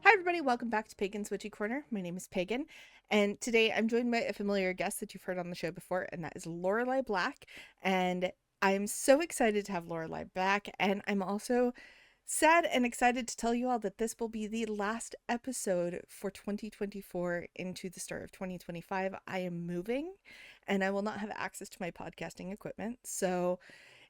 Hi, everybody. Welcome back to Pagan's Witchy Corner. My name is Pagan, and today I'm joined by a familiar guest that you've heard on the show before, and that is Laurelei Black. And I'm so excited to have Laurelei back, and I'm also sad and excited to tell you all that this will be the last episode for 2024 into the start of 2025. I am moving, and I will not have access to my podcasting equipment, so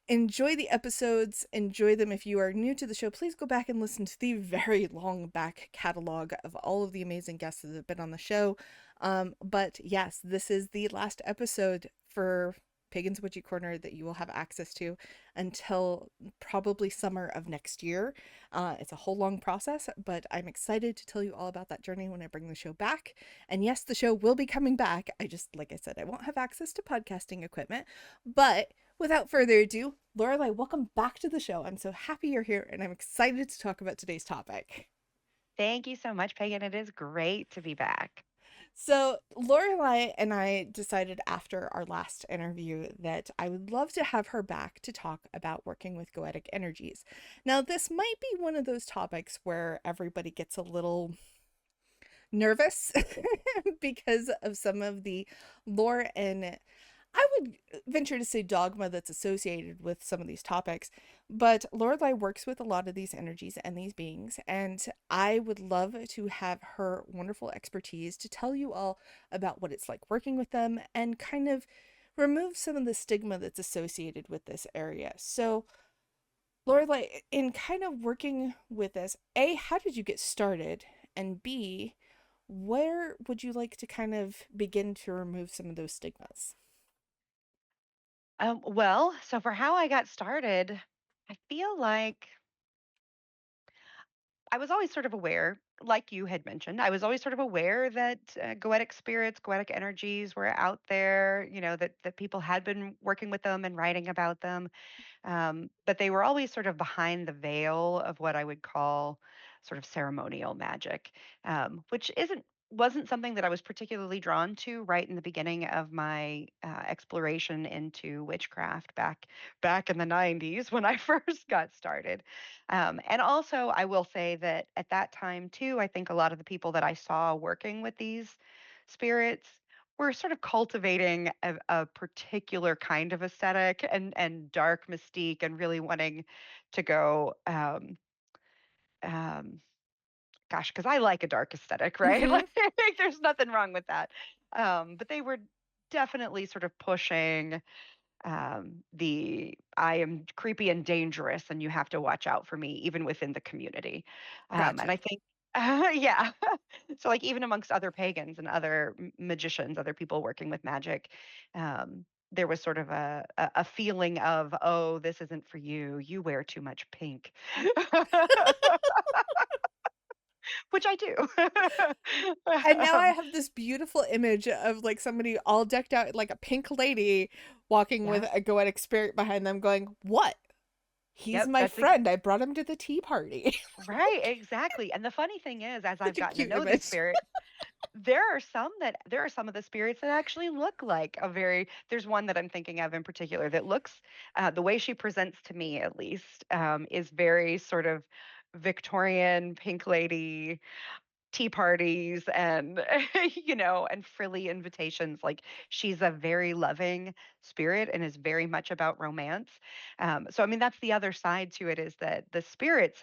enjoy the episodes. Enjoy them. If you are new to the show, please go back and listen to the very long back catalog of all of the amazing guests that have been on the show. But yes, this is the last episode for Pagan's Witchy Corner that you will have access to until probably summer of next year. It's a whole long process, but I'm excited to tell you all about that journey when I bring the show back. And yes, the show will be coming back. I just, like I said, I won't have access to podcasting equipment, but without further ado, Lorelei, welcome back to the show. I'm so happy you're here, and I'm excited to talk about today's topic. Thank you so much, Pagan. It is great to be back. So, Lorelei and I decided after our last interview that I would love to have her back to talk about working with Goetic energies. Now, this might be one of those topics where everybody gets a little nervous because of some of the lore and I would venture to say dogma that's associated with some of these topics, but Lorelei works with a lot of these energies and these beings, and I would love to have her wonderful expertise to tell you all about what it's like working with them and kind of remove some of the stigma that's associated with this area. So, Lorelei, in kind of working with this, A, how did you get started? And B, where would you like to kind of begin to remove some of those stigmas? So for how I got started, I feel like I was always sort of aware, like you had mentioned, I was always sort of aware that goetic spirits, goetic energies were out there, that people had been working with them and writing about them. But they were always sort of behind the veil of what I would call sort of ceremonial magic, which wasn't something that I was particularly drawn to right in the beginning of my exploration into witchcraft back in the 90s when I first got started. And also, I will say that at that time too, I think a lot of the people that I saw working with these spirits we're sort of cultivating a particular kind of aesthetic and dark mystique and really wanting to go um gosh, because I like a dark aesthetic, right? Mm-hmm. Like there's nothing wrong with that. But they were definitely sort of pushing the I am creepy and dangerous, and you have to watch out for me, even within the community. And Gotcha. I think, yeah. So, like, even amongst other pagans and other magicians, other people working with magic, there was sort of a feeling of, oh, this isn't for you. You wear too much pink, which I do. And now I um, have this beautiful image of like somebody all decked out like a pink lady walking with yeah. a goetic spirit behind them going, "What? He's Yep. my friend. I brought him to the tea party." Right. Exactly. And the funny thing is, as I've Such a gotten to cute know these image. spirits, there are some of the spirits that actually look like a very there's one that I'm thinking of in particular that looks the way she presents to me at least is very sort of Victorian pink lady tea parties and and frilly invitations. Like, she's a very loving spirit and is very much about romance. So I mean, that's the other side to it, is that the spirits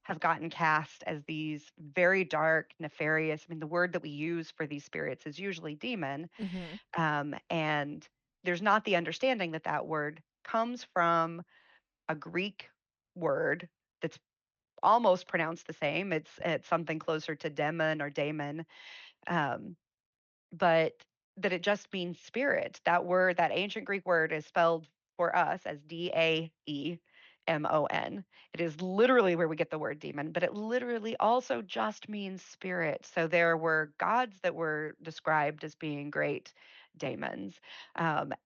have gotten cast as these very dark, nefarious. I mean, the word that we use for these spirits is usually demon. Mm-hmm. And there's not the understanding that that word comes from a Greek word that's almost pronounced the same. It's something closer to demon or daemon, um, but that it just means spirit. That word, that ancient Greek word, is spelled for us as Daemon. It is literally where we get the word demon, but it literally also just means spirit. So there were gods that were described as being great daemons.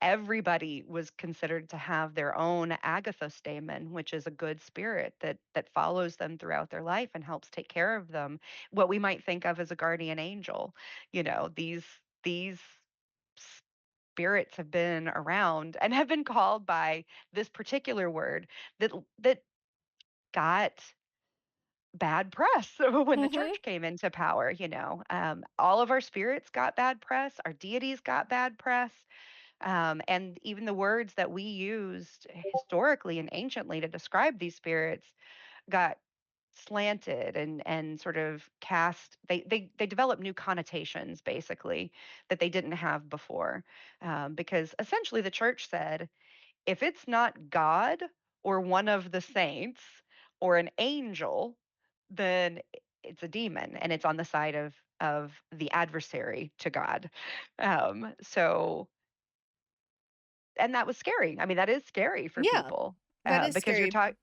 Everybody was considered to have their own agathos daemon, which is a good spirit that follows them throughout their life and helps take care of them. What we might think of as a guardian angel. These spirits have been around and have been called by this particular word that got bad press when the Mhm. church came into power. All of our spirits got bad press, our deities got bad press. And even the words that we used historically and anciently to describe these spirits got slanted and sort of cast. They developed new connotations basically that they didn't have before, because essentially the church said, if it's not God or one of the saints or an angel, then it's a demon and it's on the side of the adversary to God. So, and that was scary. I mean, that is scary for Yeah, people, that is because you're scary. talking.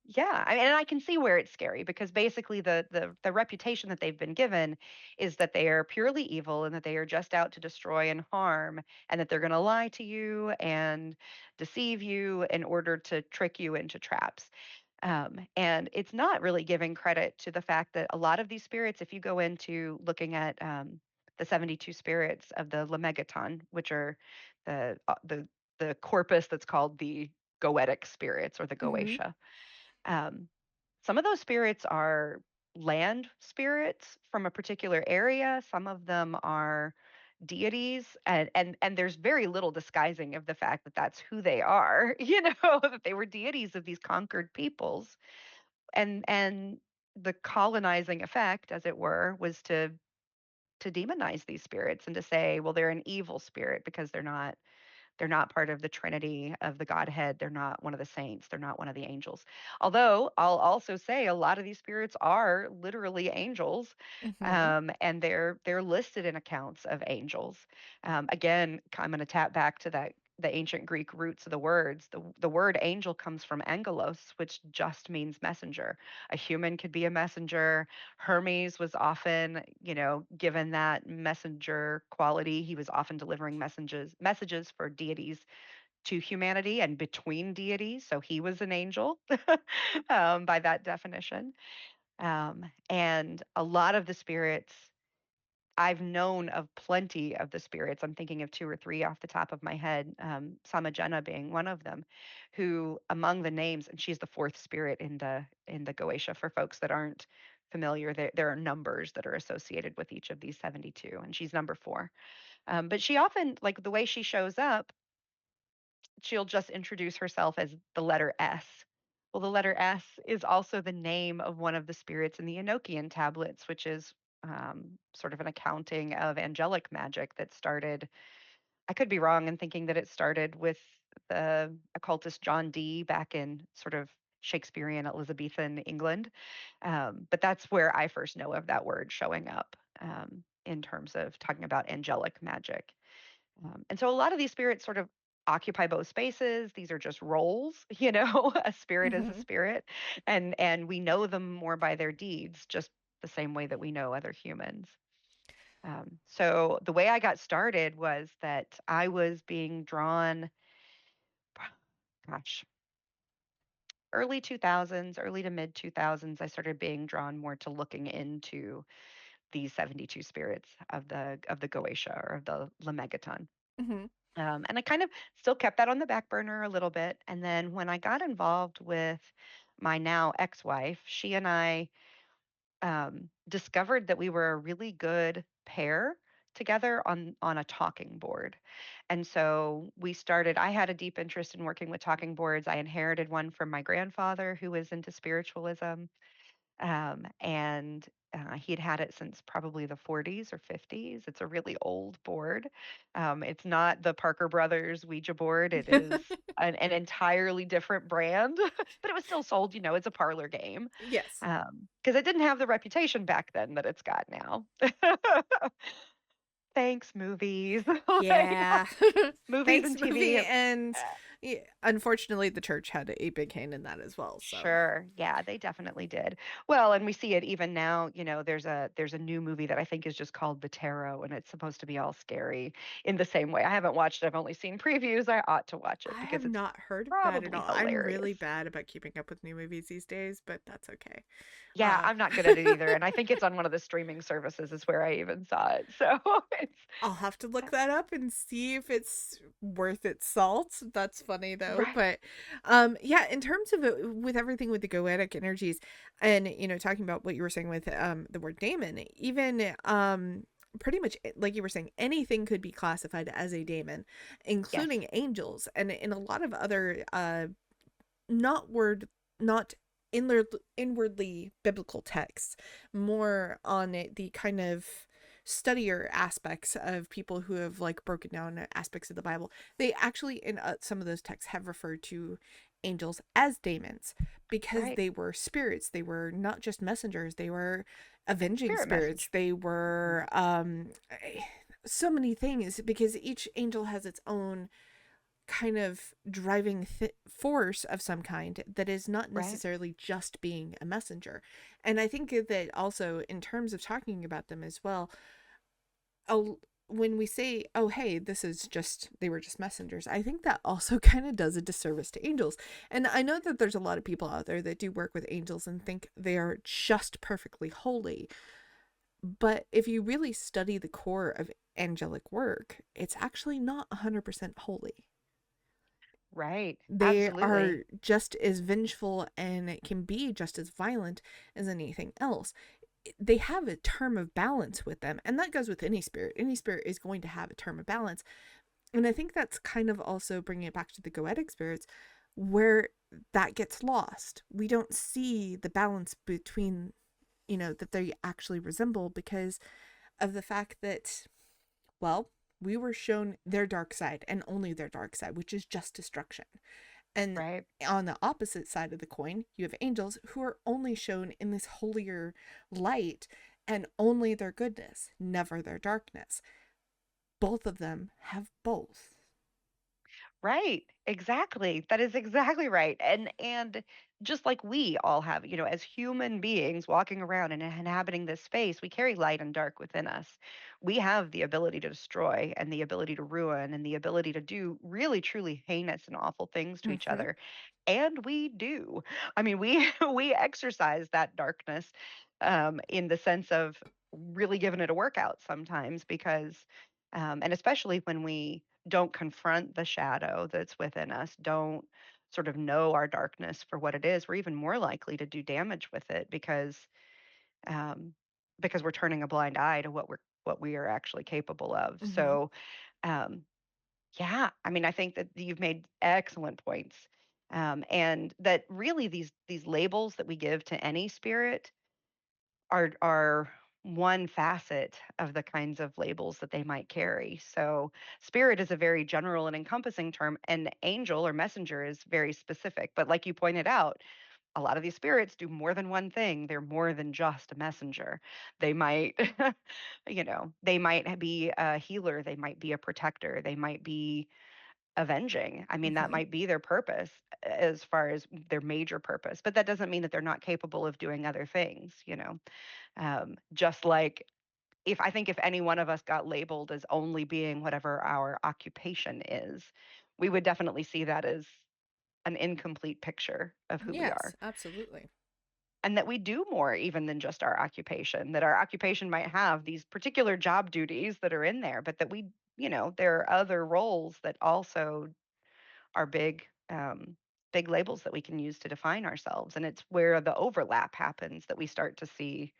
Yeah, and I can see where it's scary because basically the reputation that they've been given is that they are purely evil and that they are just out to destroy and harm, and that they're going to lie to you and deceive you in order to trick you into traps. And it's not really giving credit to the fact that a lot of these spirits, if you go into looking at the 72 spirits of the Lemegeton, which are the uh, the the corpus that's called the Goetic spirits or the Mhm. Goetia. um, some of those spirits are land spirits from a particular area. Some of them are deities, and there's very little disguising of the fact that that's who they are. That they were deities of these conquered peoples, and the colonizing effect, as it were, was to demonize these spirits and to say, well, they're an evil spirit because they're not part of the Trinity of the Godhead. They're not one of the saints. They're not one of the angels. Although I'll also say a lot of these spirits are literally angels, Mhm. and they're listed in accounts of angels. Again, I'm going to tap back to the ancient Greek roots of the words. The word angel comes from angelos, which just means messenger. A human could be a messenger. Hermes was often, given that messenger quality. He was often delivering messages for deities to humanity and between deities. So he was an angel by that definition. And a lot of the spirits, I've known of plenty of the spirits. I'm thinking of two or three off the top of my head, Samajena being one of them, who among the names, and she's the fourth spirit in the Goetia. For folks that aren't familiar, there are numbers that are associated with each of these 72, and she's number four. But she often, like the way she shows up, she'll just introduce herself as the letter S. Well, the letter S is also the name of one of the spirits in the Enochian tablets, which is sort of an accounting of angelic magic that started. I could be wrong in thinking that it started with the occultist John Dee back in sort of Shakespearean Elizabethan England. But that's where I first know of that word showing up, in terms of talking about angelic magic. And so a lot of these spirits sort of occupy both spaces. These are just roles, a spirit is a Mhm. spirit, and we know them more by their deeds, just the same way that we know other humans. So the way I got started was that I was being drawn, gosh, early 2000s, early to mid 2000s. I started being drawn more to looking into these 72 spirits of the Goetia or of the Lemegeton. Mhm. And I kind of still kept that on the back burner a little bit. And then when I got involved with my now ex-wife, she and I discovered that we were a really good pair together on a talking board. And so we started. I had a deep interest in working with talking boards. I inherited one from my grandfather who was into spiritualism, and he'd had it since probably the 40s or 50s. It's a really old board. It's not the Parker Brothers Ouija board. It is an entirely different brand, but it was still sold, as a parlor game, Yes. because it didn't have the reputation back then that it's got now. Thanks, movies. like Yeah. movies Thanks, and TV. movie. And yeah, unfortunately, the church had a big hand in that as well. So, Sure. Yeah, they definitely did. Well, and we see it even now, there's a new movie that I think is just called The Tarot, and it's supposed to be all scary in the same way. I haven't watched it. I've only seen previews. I ought to watch it I have because it's not heard of that at probably all. I'm hilarious. really bad about keeping up with new movies these days, but that's okay. Yeah, Uh, I'm not good at it either, and I think it's on one of the streaming services is where I even saw it. So, it's I'll have to look that up and see if it's worth its salt. That's funny though. Right. But yeah, in terms of it, with everything with the goetic energies, and talking about what you were saying with the word daemon, even pretty much like you were saying, anything could be classified as a daemon, Yes. including angels, and in a lot of other not word not inwardly biblical texts, more on the kind of studier aspects of people who have like broken down aspects of the Bible. They actually in some of those texts have referred to angels as daemons because Right. they were spirits. They were not just messengers, they were avenging Spirit spirits. message. They Hmm. were so many things, because each angel has its own kind of driving force of some kind that is not Right. necessarily just being a messenger. And I think that also, in terms of talking about them as well, when we say, oh, hey, this is just, they were just messengers, I think that also kind of does a disservice to angels. And I know that there's a lot of people out there that do work with angels and think they are just perfectly holy. But if you really study the core of angelic work, it's actually not 100% holy. Right. They Absolutely. are just as vengeful and it can be just as violent as anything else. They have a term of balance with them, and that goes with any spirit. Any spirit is going to have a term of balance. And I think that's kind of also bringing it back to the Goetic spirits, where that gets lost. We don't see the balance between, that they actually resemble, because of the fact that, well, we were shown their dark side and only their dark side, which is just destruction. And Right. on the opposite side of the coin, you have angels who are only shown in this holier light and only their goodness, never their darkness. Both of them have both. Right. Exactly. That is exactly right. And just like we all have, as human beings walking around and inhabiting this space, we carry light and dark within us. We have the ability to destroy and the ability to ruin and the ability to do really truly heinous and awful things to each Mm-hmm. other. And we do. I mean, we we exercise that darkness in the sense of really giving it a workout sometimes because and especially when we don't confront the shadow that's within us, don't sort of know our darkness for what it is, we're even more likely to do damage with it um, because we're turning a blind eye to what we are actually capable of. Mm-hmm. So um, yeah, I mean, I think that you've made excellent points, and that really these labels that we give to any spirit are one facet of the kinds of labels that they might carry. So, spirit is a very general and encompassing term, and angel or messenger is very specific. But like you pointed out, a lot of these spirits do more than one thing. They're more than just a messenger. They might, they might be a healer, they might be a protector, they might be avenging. I mean, that Mm-hmm. might be their purpose as far as their major purpose, but that doesn't mean that they're not capable of doing other things. Just like if I think if any one of us got labeled as only being whatever our occupation is, we would definitely see that as an incomplete picture of who we Yes, are. absolutely. And that we do more even than just our occupation, that our occupation might have these particular job duties that are in there, but that there are other roles that also are big labels that we can use to define ourselves. And it's where the overlap happens that we start to see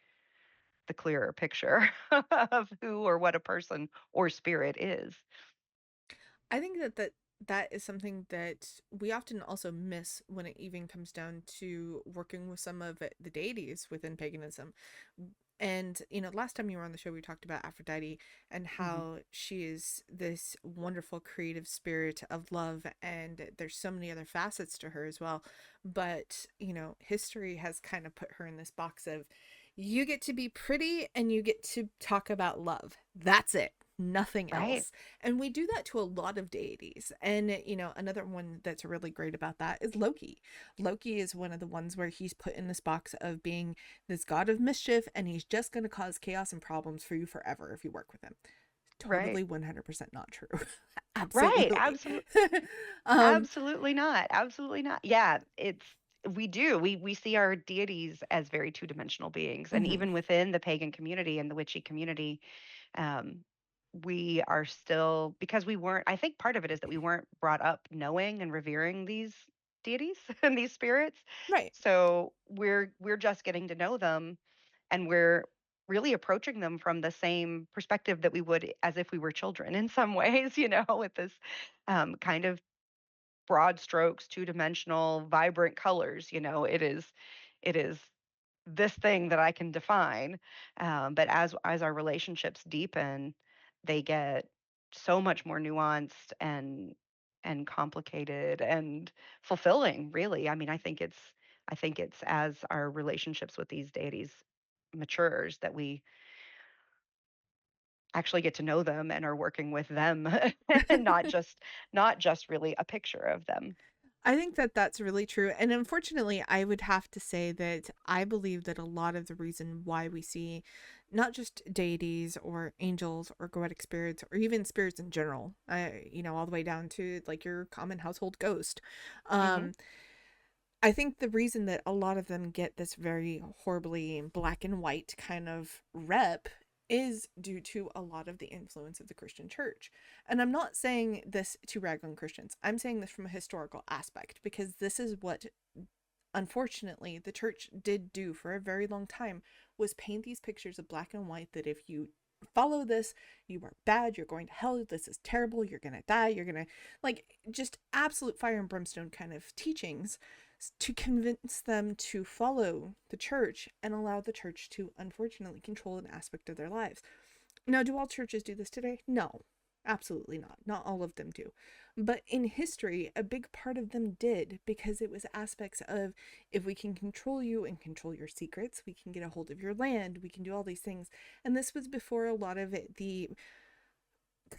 the clearer picture of who or what a person or spirit is. I think that is something that we often also miss when it even comes down to working with some of the deities within paganism. And last time you were on the show, we talked about Aphrodite and Mhm. how she is this wonderful creative spirit of love, and there's so many other facets to her as well. But history has kind of put her in this box of, you get to be pretty and you get to talk about love. That's it, nothing Right. else. And we do that to a lot of deities. And another one that's really great about that is Loki. Loki is one of the ones where he's put in this box of being this god of mischief, and he's just going to cause chaos and problems for you forever if you work with him. Right. Totally 100% not true. Right. Absolutely. Absolutely. um Absolutely not. Absolutely not. Yeah, we do. We see our deities as very two-dimensional beings, and mhm. even within the pagan community and the witchy community, um, we are still, because we weren't, I think part of it is that we weren't brought up knowing and revering these deities and these spirits. Right. So we're just getting to know them, and we're really approaching them from the same perspective that we would as if we were children in some ways, with this kind of broad strokes, two-dimensional, vibrant colors. It is this thing that I can define. But as our relationships deepen, they get so much more nuanced and complicated and fulfilling, really. I mean, I think it's as our relationships with these deities matures that we actually get to know them and are working with them, and not just really a picture of them. I think that that's really true. And unfortunately, I would have to say that I believe that a lot of the reason why we see not just deities or angels or goetic spirits or even spirits in general, all the way down to like your common household ghost. Hmm. Um, I think the reason that a lot of them get this very horribly black and white kind of rep is due to a lot of the influence of the Christian church. And I'm not saying this to rag on Christians. I'm saying this from a historical aspect because this is what unfortunately the church did do for a very long time, was paint these pictures of black and white that if you follow this, you are bad, you're going to hell, this is terrible, you're going to die, you're going to, like, just absolute fire and brimstone kind of teachings to convince them to follow the church and allow the church to unfortunately control an aspect of their lives. Now, do all churches do this today? No, absolutely not. Not all of them do. But in history, a big part of them did because it was aspects of, if we can control you and control your secrets, we can get a hold of your land, we can do all these things. And this was before a lot of it, the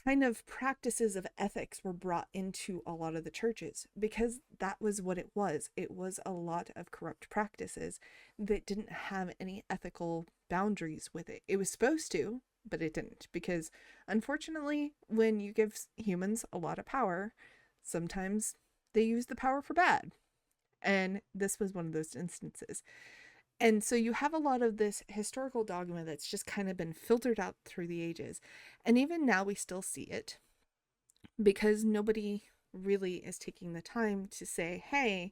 kind of practices of ethics were brought into a lot of the churches because that was what it was. It was a lot of corrupt practices that didn't have any ethical boundaries with it. It was supposed to, but it didn't because unfortunately, when you give humans a lot of power, sometimes they use the power for bad. And this was one of those instances. And so you have a lot of this historical dogma that's just kind of been filtered out through the ages. And even now we still see it because nobody really is taking the time to say, hey,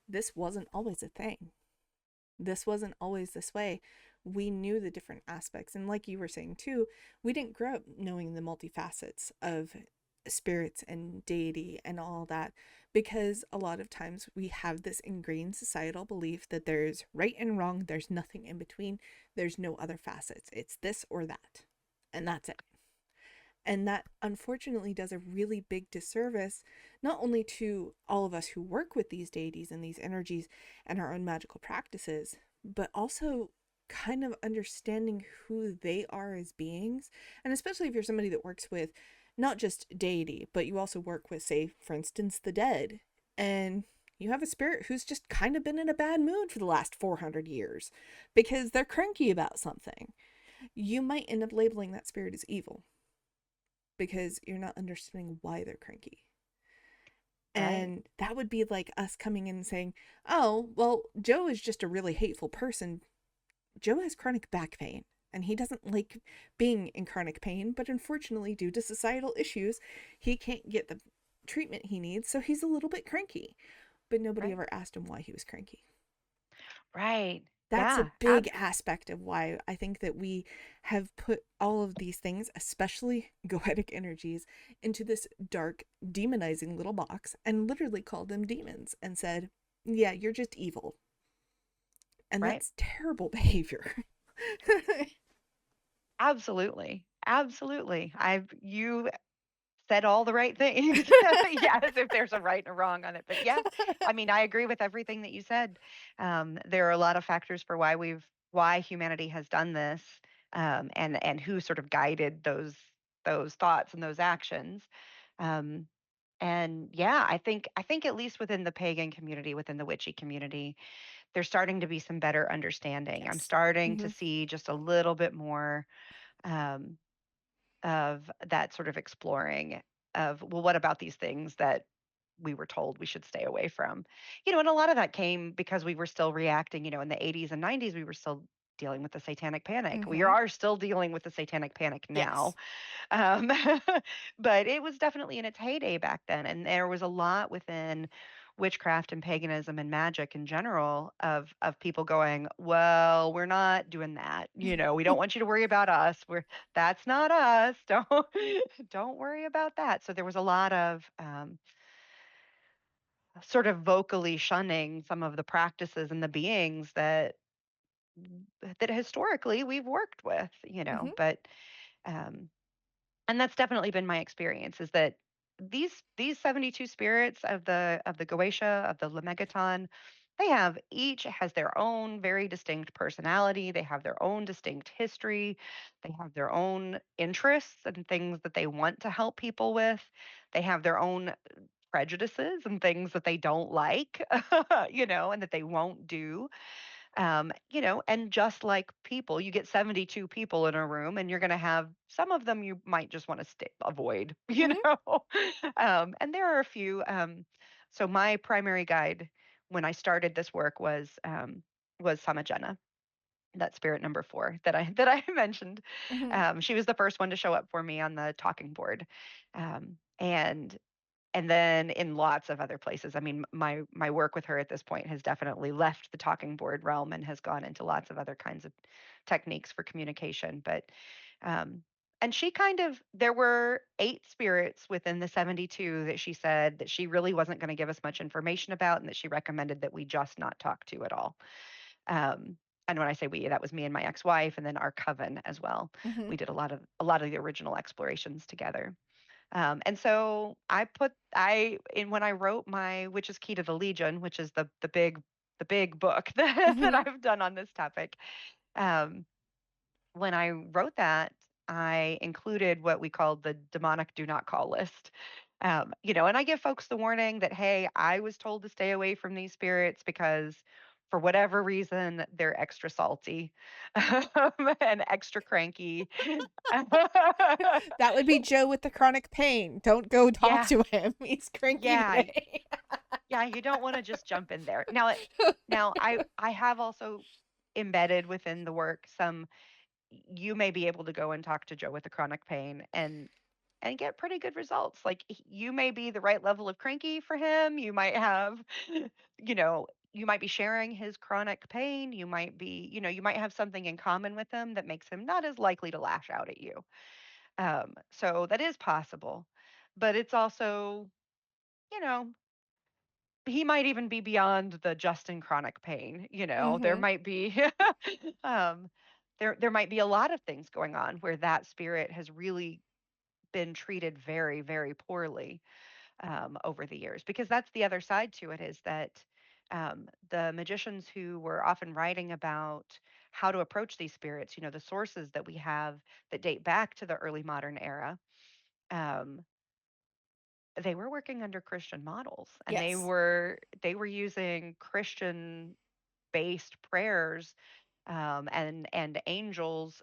this wasn't always a thing. This wasn't always this way. We knew the different aspects. And like you were saying too, we didn't grow up knowing the multifacets of spirits and deity and all that because a lot of times we have this ingrained societal belief that there's right and wrong, there's nothing in between, there's no other facets. It's this or that. And that's it. And that unfortunately does a really big disservice, not only to all of us who work with these deities and these energies and our own magical practices, but also kind of understanding who they are as beings. And especially if you're somebody that works with not just deity, but you also work with, say, for instance, the dead. And you have a spirit who's just kind of been in a bad mood for the last 400 years because they're cranky about something. You might end up labeling that spirit as evil because you're not understanding why they're cranky. Right. And that would be like us coming in and saying, oh, well, Joe is just a really hateful person. Joe has chronic back pain and he doesn't like being in chronic pain, but unfortunately, due to societal issues, he can't get the treatment he needs, so he's a little bit cranky. But nobody Right. ever asked him why he was cranky. Right. That's a Yeah. big aspect of why I think that we have put all of these things, especially goetic energies, into this dark, demonizing little box and literally called them demons and said, yeah, you're just evil. And Right. that's terrible behavior. Absolutely. Absolutely. You said all the right things. Yes, if there's a right and a wrong on it. But yes, I mean, I agree with everything that you said. There are a lot of factors for why humanity has done this, and who sort of guided those thoughts and those actions. Um, and yeah, I think at least within the pagan community, within the witchy community, there's starting to be some better understanding. I'm Yes. starting to Mm-hmm. see just a little bit more, um, of that sort of exploring of, well, what about these things that we were told we should stay away from? And a lot of that came because we were still reacting, in the 80s and 90s, we were still dealing with the satanic panic. We Mm-hmm. are still dealing with the satanic panic now. Yes. Um, but it was definitely in its heyday back then. And there was a lot within witchcraft and paganism and magic in general of people going, well, we're not doing that. We don't want you to worry about us. That's not us. Don't worry about that. So there was a lot of sort of vocally shunning some of the practices and the beings that historically we've worked with, Mm-hmm. but um, and that's definitely been my experience is that these 72 spirits of the Goetia of the Lemegeton, they have each has their own very distinct personality, they have their own distinct history, they have their own interests and things that they want to help people with, they have their own prejudices and things that they don't like, and that they won't do, and just like people, you get 72 people in a room and you're going to have some of them you might just want to avoid, Mm-hmm. and there are a few. So my primary guide when I started this work was Samajena, that spirit number 4 that I mentioned. Mm-hmm. She was the first one to show up for me on the talking board, and then in lots of other places. I mean, my work with her at this point has definitely left the talking board realm and has gone into lots of other kinds of techniques for communication. But um, and she kind of there were 8 spirits within the 72 that she said that she really wasn't going to give us much information about, and that she recommended that we just not talk to at all. Um, and when I say we, that was me and my ex-wife, and then our coven as well. Mm-hmm. We did a lot of the original explorations together. And so when I wrote my Witch's Key to the Legion, which is the big book that Mm-hmm. I've done on this topic, um, when I wrote that, I included what we called the demonic do not call list. And I give folks the warning that, hey, I was told to stay away from these spirits because for whatever reason, they're extra salty and extra cranky. That would be Joe with the chronic pain. Don't go talk Yeah, to him. He's cranky yeah, today. yeah, you don't want to just jump in there. Now I have also embedded within the work some you may be able to go and talk to Joe with the chronic pain and get pretty good results. Like you may be the right level of cranky for him. You might have, you know, you might be sharing his chronic pain. You might have something in common with him that makes him not as likely to lash out at you. So that is possible, but it's also, you know, he might even be beyond the just in chronic pain. There Mm-hmm. might be um there might be a lot of things going on where that spirit has really been treated very, very poorly over the years. Because that's the other side to it is that the magicians who were often writing about how to approach these spirits, the sources that we have that date back to the early modern era, um, they were working under Christian models, and they Yes. were they were using Christian based prayers and angels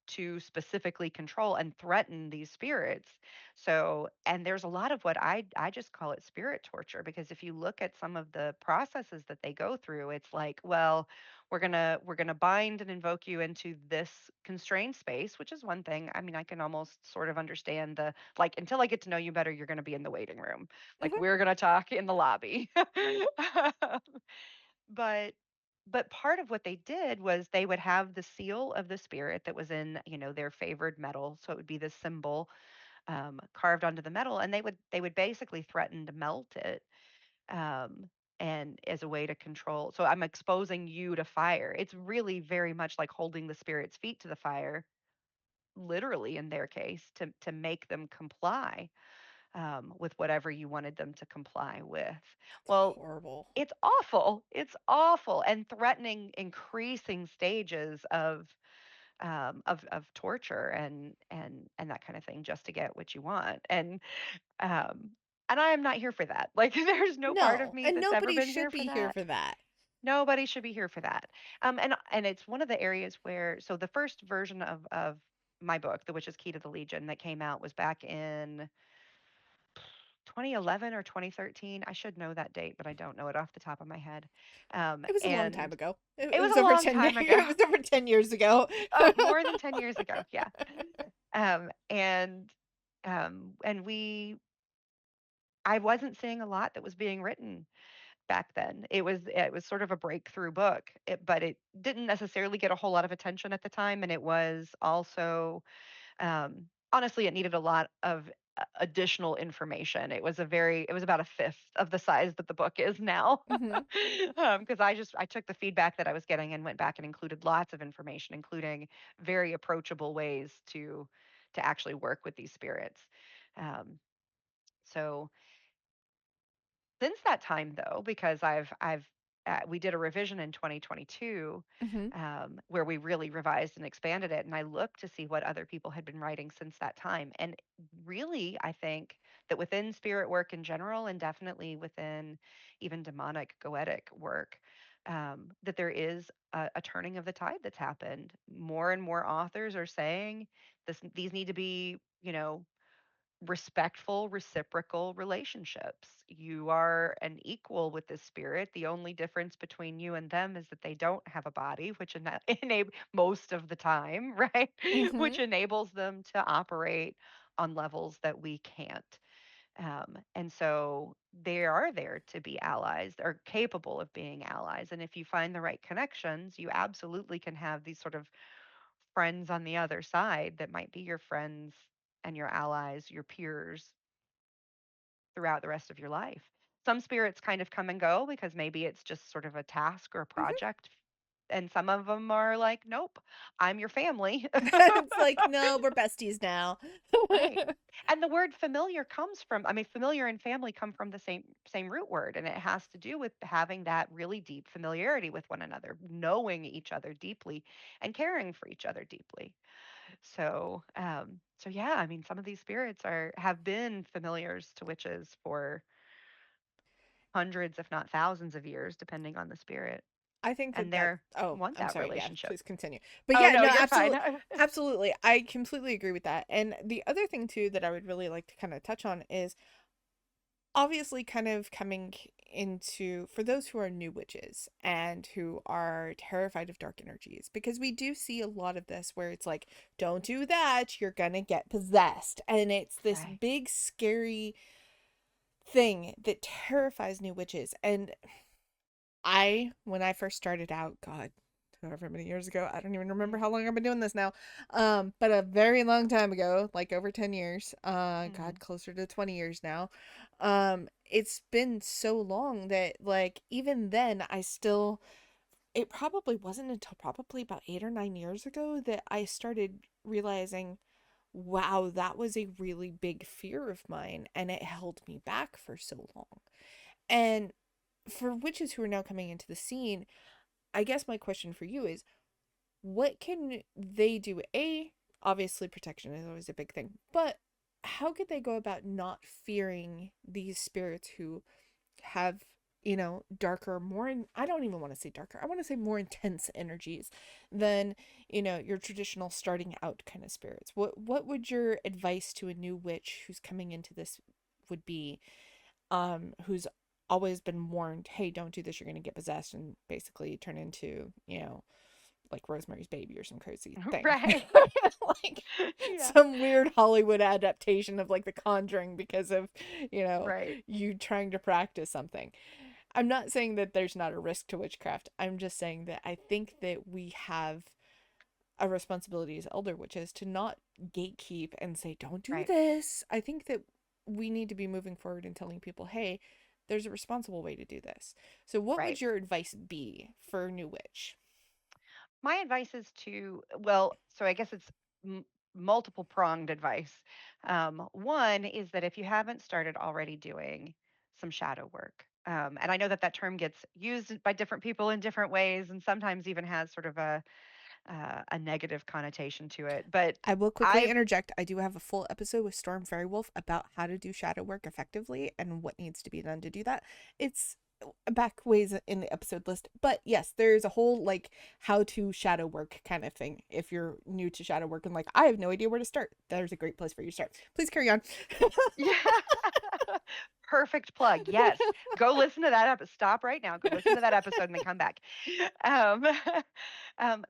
to specifically control and threaten these spirits. So, and there's a lot of what I just call it spirit torture, because if you look at some of the processes that they go through, it's like, well, we're gonna bind and invoke you into this constrained space, which is one thing. I mean, I can almost sort of understand the like until I get to know you better, you're gonna be in the waiting room. Like Mm-hmm. we're gonna talk in the lobby. but but part of what they did was they would have the seal of the spirit that was in their favored metal, so it would be this symbol carved onto the metal, and they would basically threaten to melt it, um, and as a way to control. So I'm exposing you to fire. It's really very much like holding the spirit's feet to the fire, literally in their case, to make them comply with whatever you wanted them to comply with. That's Well, horrible. it's awful. It's awful, and threatening increasing stages of torture and that kind of thing just to get what you want. Um, and I am not here for that. Like, there's no part of No, me and that's ever nobody been should here for be here that. for that. Nobody should be here for that. And it's one of the areas where so the first version of my book, The Witch's Key to the Legion, that came out was back in 2011 or 2013. I should know that date, but I don't know it off the top of my head. It was a long time And ago. it It was was a over long 10 years. time ago. It was over 10 years ago. More than 10 years ago. Yeah. And I wasn't seeing a lot that was being written back then. It was sort of a breakthrough book, but it didn't necessarily get a whole lot of attention at the time, and it was also honestly, it needed a lot of additional information. It was about a fifth of the size that the book is now. Hmm. Because I took the feedback that I was getting and went back and included lots of information, including very approachable ways to actually work with these spirits. Um, so since that time, though, because we did a revision in 2022, Hmm. where we really revised and expanded it, and I looked to see what other people had been writing since that time. And really, I think that within spirit work in general, and definitely within even demonic goetic work, that there is a turning of the tide that's happened. More and more authors are saying these need to be, respectful, reciprocal relationships. You are an equal with the spirit. The only difference between you and them is that they don't have a body, which most of the time, right? Hmm. Which enables them to operate on levels that we can't. And so they are there to be allies or capable of being allies. And if you find the right connections, you absolutely can have these sort of friends on the other side that might be your friends and your allies, your peers throughout the rest of your life. Some spirits kind of come and go because maybe it's just sort of a task or a Hmm. project. And some of them are like, nope, I'm your family. It's like, no, we're besties now. Right. And the word familiar comes from, I mean, familiar and family come from the same root word, and it has to do with having that really deep familiarity with one another, knowing each other deeply and caring for each other deeply. So yeah, I mean, some of these spirits have been familiars to witches for hundreds, if not thousands of years, depending on the spirit, I think and that they oh, want I'm that sorry. Yeah, relationship. please continue. But Oh yeah, no, no, you're fine. absolutely. Absolutely. I completely agree with that. And the other thing too that I would really like to kind of touch on is obviously kind of coming into for those who are new witches and who are terrified of dark energies, because we do see a lot of this where it's like, don't do that, you're gonna get possessed, and it's this Right. big scary thing that terrifies new witches. And when I first started out, God, however many years ago, I don't even remember how long I've been doing this now. But a very long time ago, like over 10 years, Mm-hmm. God, closer to 20 years now. It's been so long that like even then I still it probably wasn't until probably about 8 or 9 years ago that I started realizing, wow, that was a really big fear of mine and it held me back for so long. And for witches who are now coming into the scene, I guess my question for you is, what can they do? Obviously, protection is always a big thing, but how could they go about not fearing these spirits who have, darker, I don't even want to say darker, I want to say more intense energies than, your traditional starting out kind of spirits? What would your advice to a new witch who's coming into this would be, who's always been warned, hey, don't do this, you're going to get possessed and basically turn into, like Rosemary's Baby or some crazy thing. Right. Like Yeah. some weird Hollywood adaptation of like The Conjuring because of, Right. you trying to practice something. I'm not saying that there's not a risk to witchcraft. I'm just saying that I think that we have a responsibility as elder witches to not gatekeep and say, don't do Right. this. I think that we need to be moving forward and telling people, hey, there's a responsible way to do this. So, what Right. would your advice be for a new witch? My advice is well, so I guess it's multiple pronged advice. One is that if you haven't started already doing some shadow work, and I know that that term gets used by different people in different ways, and sometimes even has sort of a negative connotation to it. But I will quickly I've interject. I do have a full episode with Storm Fairy Wolf about how to do shadow work effectively and what needs to be done to do that. It's back ways in the episode list. But yes, there's a whole like how to shadow work kind of thing. If you're new to shadow work and like, I have no idea where to start, there's a great place for you to start. Please carry on. Yeah. Perfect plug. Yes. Go listen to that episode. Stop right now. Go listen to that episode and then come back. Um,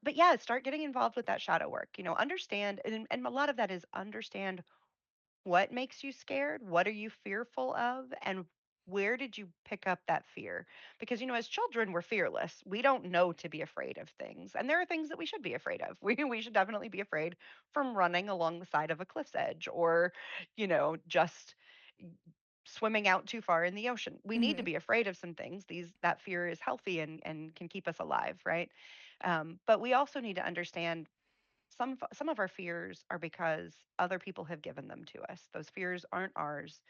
but yeah, start getting involved with that shadow work. Understand, and a lot of that is understand what makes you scared, what are you fearful of, and where did you pick up that fear? Because, as children, we're fearless. We don't know to be afraid of things. And there are things that we should be afraid of. We should definitely be afraid from running along the side of a cliff's edge or, just swimming out too far in the ocean. We need to Hmm. be afraid of some things. That fear is healthy and can keep us alive, right? But we also need to understand some of our fears are because other people have given them to us. Those fears aren't ours.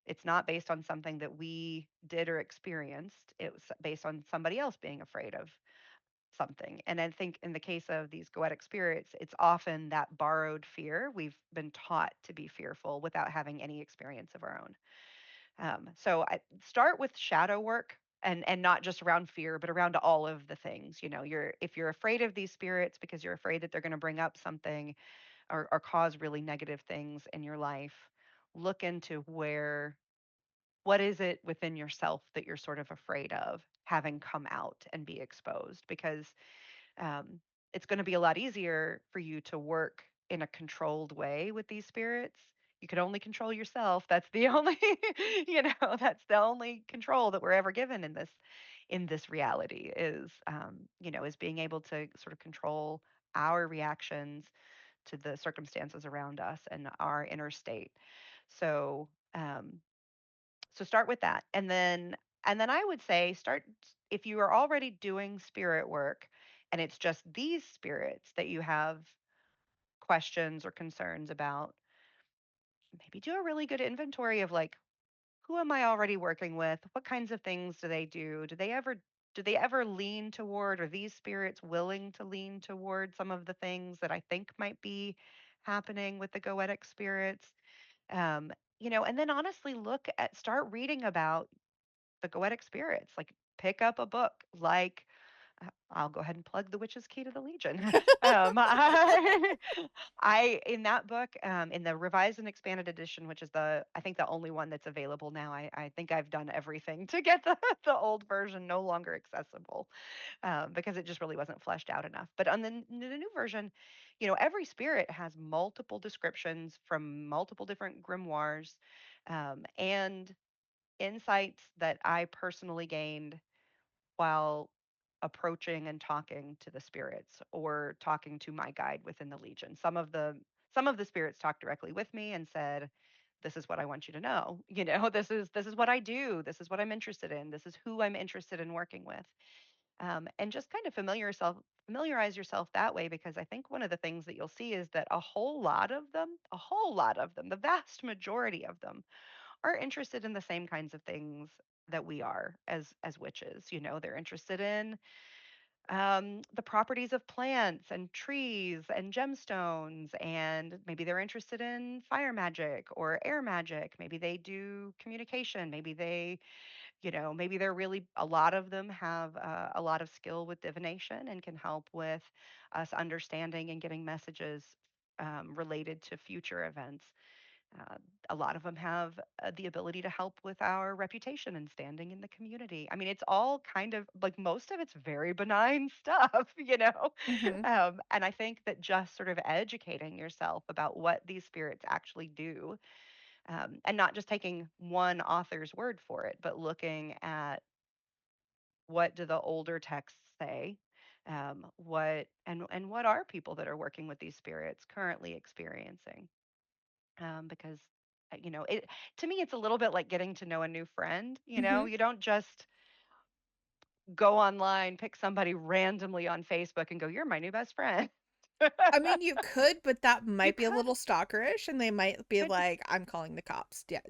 It's not based on something that we did or experienced. It was based on somebody else being afraid of something. And I think in the case of these goetic spirits, it's often that borrowed fear. We've been taught to be fearful without having any experience of our own. So I start with shadow work and not just around fear, but around all of the things. If you're afraid of these spirits because you're afraid that they're going to bring up something or cause really negative things in your life, look into what is it within yourself that you're sort of afraid of having come out and be exposed because um, it's going to be a lot easier for you to work in a controlled way with these spirits. You can only control yourself. That's the only, that's the only control that we're ever given in this reality is being able to sort of control our reactions to the circumstances around us and our inner state. So, um, so start with that, and then I would say start if you are already doing spirit work, and it's just these spirits that you have questions or concerns about. Maybe do a really good inventory of like who am I already working with? What kinds of things do they do? Do they ever lean toward, are these spirits willing to lean toward some of the things that I think might be happening with the goetic spirits? And then honestly start reading about the goetic spirits. Like pick up a book like I'll go ahead and plug The Witch's Key to the Legion. I in that book, in the revised and expanded edition, which is I think the only one that's available now. I think I've done everything to get the old version no longer accessible because it just really wasn't fleshed out enough. But on the new version, every spirit has multiple descriptions from multiple different grimoires and insights that I personally gained while approaching and talking to the spirits or talking to my guide within the legion. Some of the spirits talked directly with me and said, this is what I want you to know. This is what I do. This is what I'm interested in. This is who I'm interested in working with. And just kind of familiarize yourself that way, because I think one of the things that you'll see is that a whole lot of them, the vast majority of them are interested in the same kinds of things that we are as witches. They're interested in the properties of plants and trees and gemstones, and maybe they're interested in fire magic or air magic. Maybe they do communication. Maybe they're really, a lot of them have a lot of skill with divination and can help with us understanding and getting messages related to future events. Uh, a lot of them have the ability to help with our reputation and standing in the community. I mean, it's all kind of like most of it's very benign stuff. Hmm. And I think that just sort of educating yourself about what these spirits actually do, and not just taking one author's word for it, but looking at what do the older texts say, what are people that are working with these spirits currently experiencing, because it to me it's a little bit like getting to know a new friend. Hmm. You don't just go online, pick somebody randomly on Facebook and go, you're my new best friend. I mean, you could, but that You might be a could little stalkerish, and they might be could like, "I'm calling the cops." Yeah.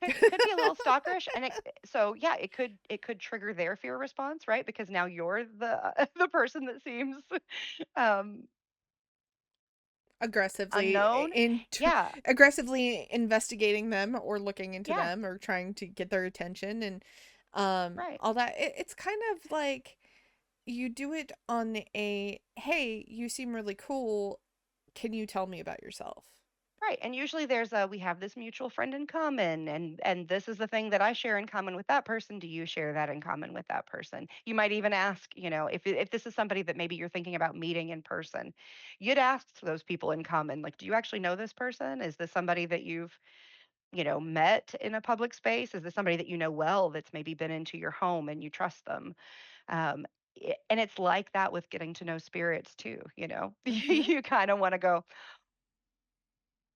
could be a little stalkerish, and so yeah, it could trigger their fear response, right? Because now you're the the person that seems um Aggressively unknown. Yeah. aggressively investigating them or looking into Yeah. them or trying to get their attention, and Right. All that. It's kind of like you do it on a, hey, you seem really cool. Can you tell me about yourself? Right. And usually there's a we have this mutual friend in common, and this is the thing that I share in common with that person. Do you share that in common with that person? You might even ask, if this is somebody that maybe you're thinking about meeting in person, you'd ask those people in common, like, do you actually know this person? Is this somebody that you've, met in a public space? Is this somebody that you know well that's maybe been into your home and you trust them? Um, and it's like that with getting to know spirits too, Mm-hmm. you kind of want to go,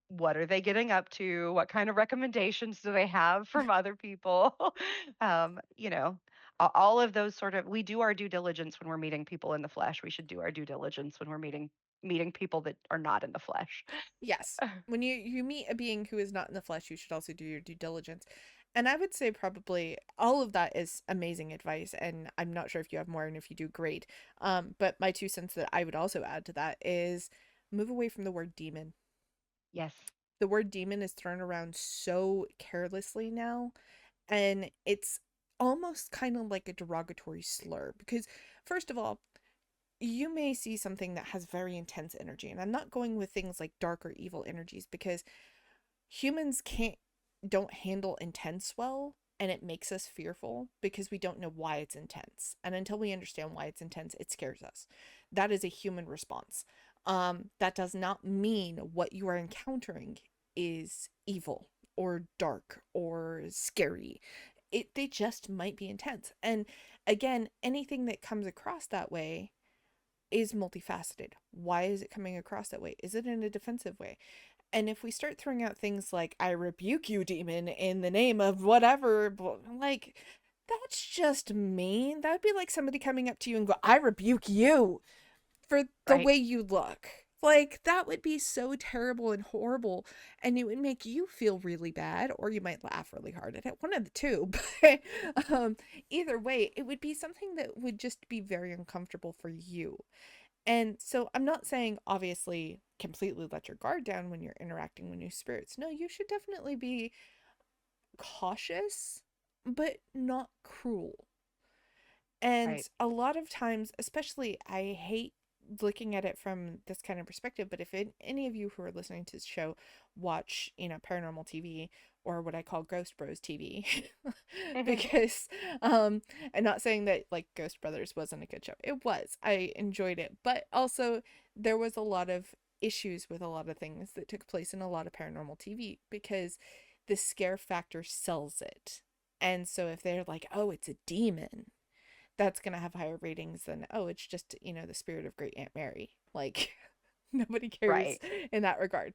what are they getting up to? What kind of recommendations do they have from other people? All of those sort of, we do our due diligence when we're meeting people in the flesh. We should do our due diligence when we're meeting people that are not in the flesh. Yes. When you meet a being who is not in the flesh, you should also do your due diligence. And I would say probably all of that is amazing advice, and I'm not sure if you have more, and if you do, great. But my 2 cents that I would also add to that is move away from the word demon. Yes. The word demon is thrown around so carelessly now, and it's almost kind of like a derogatory slur because, first of all, you may see something that has very intense energy, and I'm not going with things like dark or evil energies because humans don't handle intense well, and it makes us fearful because we don't know why it's intense, and until we understand why it's intense, it scares us. That is a human response. That does not mean what you are encountering is evil or dark or scary. They just might be intense, and again, anything that comes across that way is multifaceted. Why is it coming across that way? Is it in a defensive way? And if we start throwing out things like, I rebuke you, demon, in the name of whatever, like, that's just mean. That would be like somebody coming up to you and go, I rebuke you for the Right. way you look. Like, that would be so terrible and horrible. And it would make you feel really bad, or you might laugh really hard at it. One of the two. But either way, it would be something that would just be very uncomfortable for you. And so I'm not saying obviously completely let your guard down when you're interacting with new spirits. No, you should definitely be cautious, but not cruel. And Right. a lot of times, especially, I hate looking at it from this kind of perspective, but if any of you who are listening to this show watch, paranormal TV or what I call Ghost Bros TV, because I'm not saying that like Ghost Brothers wasn't a good show. It was. I enjoyed it, but also there was a lot of issues with a lot of things that took place in a lot of paranormal TV because the scare factor sells it. And so if they're like, "Oh, it's a demon," that's going to have higher ratings than, oh, it's just, the spirit of great Aunt Mary. Like, nobody cares Right. in that regard.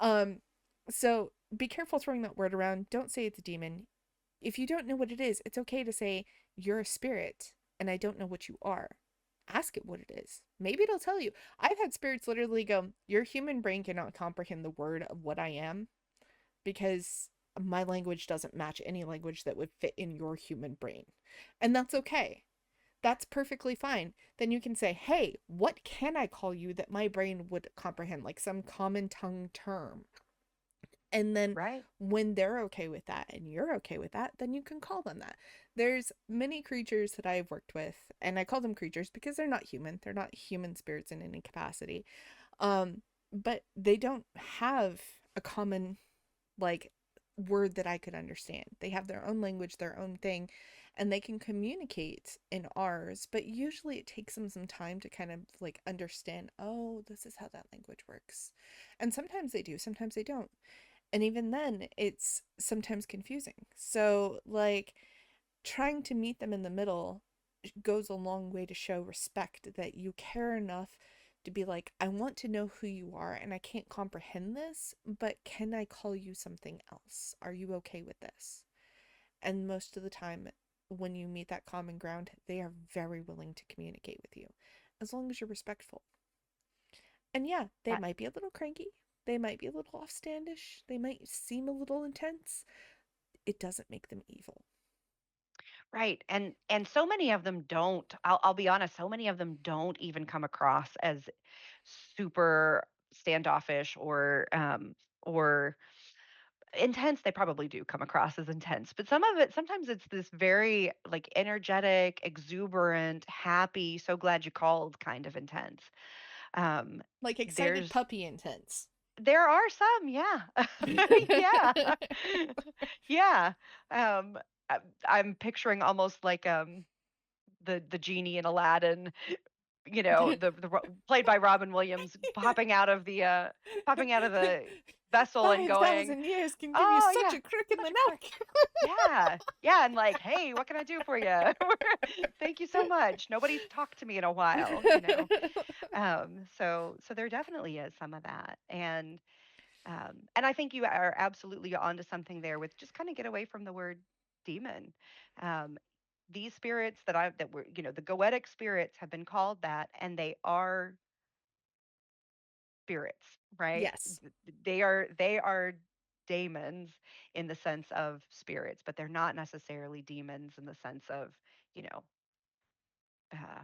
Um, so be careful throwing that word around. Don't say it's a demon. If you don't know what it is, it's okay to say, you're a spirit and I don't know what you are. Ask it what it is. Maybe it'll tell you. I've had spirits literally go, your human brain cannot comprehend the word of what I am because my language doesn't match any language that would fit in your human brain. And that's okay. That's perfectly fine. Then you can say, hey, what can I call you that my brain would comprehend, like some common tongue term? And then Right. when they're okay with that and you're okay with that, then you can call them that. There's many creatures that I've worked with, and I call them creatures because they're not human. They're not human spirits in any capacity. But they don't have a common like word that I could understand. They have their own language, their own thing, and they can communicate in ours, but usually it takes them some time to kind of like understand, oh, this is how that language works. And sometimes they do, sometimes they don't. And even then, it's sometimes confusing. So, like, trying to meet them in the middle goes a long way to show respect that you care enough to be like, I want to know who you are and I can't comprehend this, but can I call you something else? Are you okay with this? And most of the time, when you meet that common ground, they are very willing to communicate with you as long as you're respectful. And yeah, they That, might be a little cranky, they might be a little offstandish, they might seem a little intense. It doesn't make them evil. right. And so many of them don't. I'll be honest, so many of them don't even come across as super standoffish or intense, they probably do come across as intense, but some of it, sometimes it's this very like energetic, exuberant, happy, so glad you called kind of intense. um Like excited there's puppy intense. there are some, yeah. Yeah. Yeah. um I'm picturing almost like the genie in Aladdin, played by Robin Williams, popping out of the vessel and going, 5,000 years can give you "Oh such yeah, a crick in the such a crick." neck. Yeah. Yeah, and like, "Hey, what can I do for you? Thank you so much. Nobody's talked to me in a while." So there definitely is some of that. And I think you are absolutely onto something there with just kind of get away from the word demon. Um, these spirits that were, the Goetic spirits have been called that, and they are spirits, right? Yes. They are daemons in the sense of spirits, but they're not necessarily demons in the sense of, you know, uh,